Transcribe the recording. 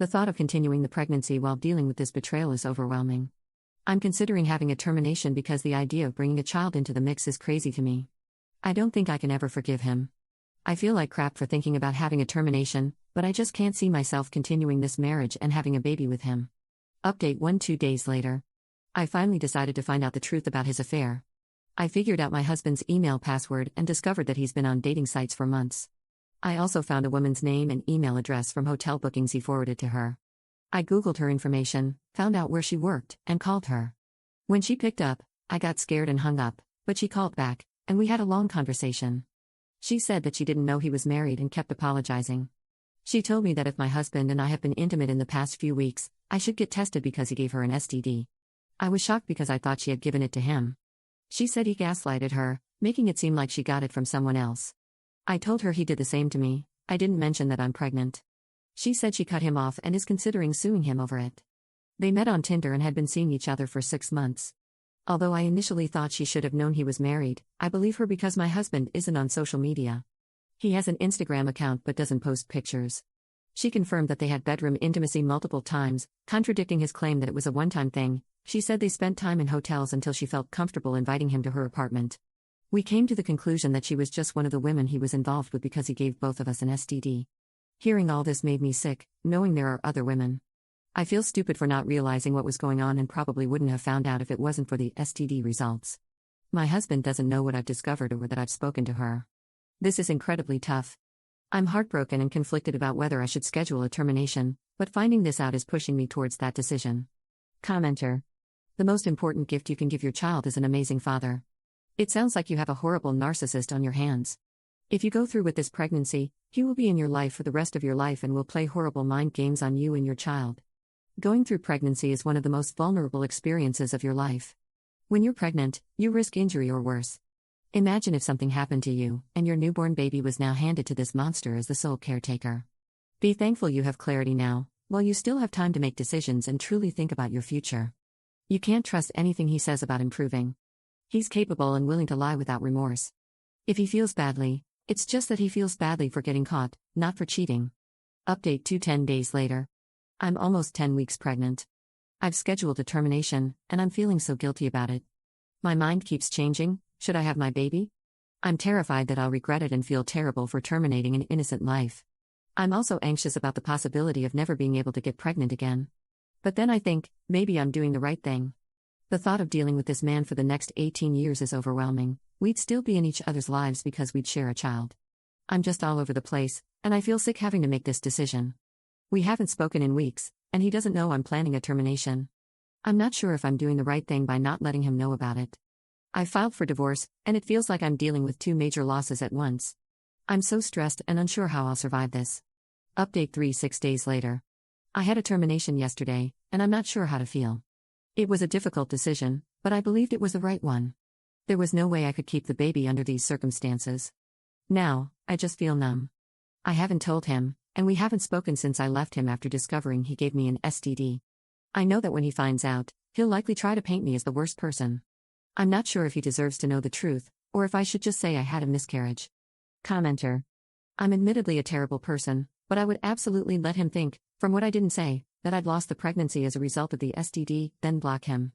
The thought of continuing the pregnancy while dealing with this betrayal is overwhelming. I'm considering having a termination because the idea of bringing a child into the mix is crazy to me. I don't think I can ever forgive him. I feel like crap for thinking about having a termination, but I just can't see myself continuing this marriage and having a baby with him. Update 2 days later. I finally decided to find out the truth about his affair. I figured out my husband's email password and discovered that he's been on dating sites for months. I also found a woman's name and email address from hotel bookings he forwarded to her. I googled her information, found out where she worked, and called her. When she picked up, I got scared and hung up, but she called back, and we had a long conversation. She said that she didn't know he was married and kept apologizing. She told me that if my husband and I have been intimate in the past few weeks, I should get tested because he gave her an STD. I was shocked because I thought she had given it to him. She said he gaslighted her, making it seem like she got it from someone else. I told her he did the same to me. I didn't mention that I'm pregnant. She said she cut him off and is considering suing him over it. They met on Tinder and had been seeing each other for 6 months. Although I initially thought she should have known he was married, I believe her because my husband isn't on social media. He has an Instagram account but doesn't post pictures. She confirmed that they had bedroom intimacy multiple times, contradicting his claim that it was a one-time thing. She said they spent time in hotels until she felt comfortable inviting him to her apartment. We came to the conclusion that she was just one of the women he was involved with because he gave both of us an STD. Hearing all this made me sick, knowing there are other women. I feel stupid for not realizing what was going on and probably wouldn't have found out if it wasn't for the STD results. My husband doesn't know what I've discovered or that I've spoken to her. This is incredibly tough. I'm heartbroken and conflicted about whether I should schedule a termination, but finding this out is pushing me towards that decision. Commenter. The most important gift you can give your child is an amazing father. It sounds like you have a horrible narcissist on your hands. If you go through with this pregnancy, he will be in your life for the rest of your life and will play horrible mind games on you and your child. Going through pregnancy is one of the most vulnerable experiences of your life. When you're pregnant, you risk injury or worse. Imagine if something happened to you, and your newborn baby was now handed to this monster as the sole caretaker. Be thankful you have clarity now, while you still have time to make decisions and truly think about your future. You can't trust anything he says about improving. He's capable and willing to lie without remorse. If he feels badly, it's just that he feels badly for getting caught, not for cheating. Update 10 days later. I'm almost 10 weeks pregnant. I've scheduled a termination, and I'm feeling so guilty about it. My mind keeps changing. Should I have my baby? I'm terrified that I'll regret it and feel terrible for terminating an innocent life. I'm also anxious about the possibility of never being able to get pregnant again. But then I think, maybe I'm doing the right thing. The thought of dealing with this man for the next 18 years is overwhelming. We'd still be in each other's lives because we'd share a child. I'm just all over the place, and I feel sick having to make this decision. We haven't spoken in weeks, and he doesn't know I'm planning a termination. I'm not sure if I'm doing the right thing by not letting him know about it. I filed for divorce, and it feels like I'm dealing with 2 major losses at once. I'm so stressed and unsure how I'll survive this. Update 6 days later. I had a termination yesterday, and I'm not sure how to feel. It was a difficult decision, but I believed it was the right one. There was no way I could keep the baby under these circumstances. Now, I just feel numb. I haven't told him, and we haven't spoken since I left him after discovering he gave me an STD. I know that when he finds out, he'll likely try to paint me as the worst person. I'm not sure if he deserves to know the truth, or if I should just say I had a miscarriage. Commenter. I'm admittedly a terrible person, but I would absolutely let him think, from what I didn't say, that I'd lost the pregnancy as a result of the STD, then block him.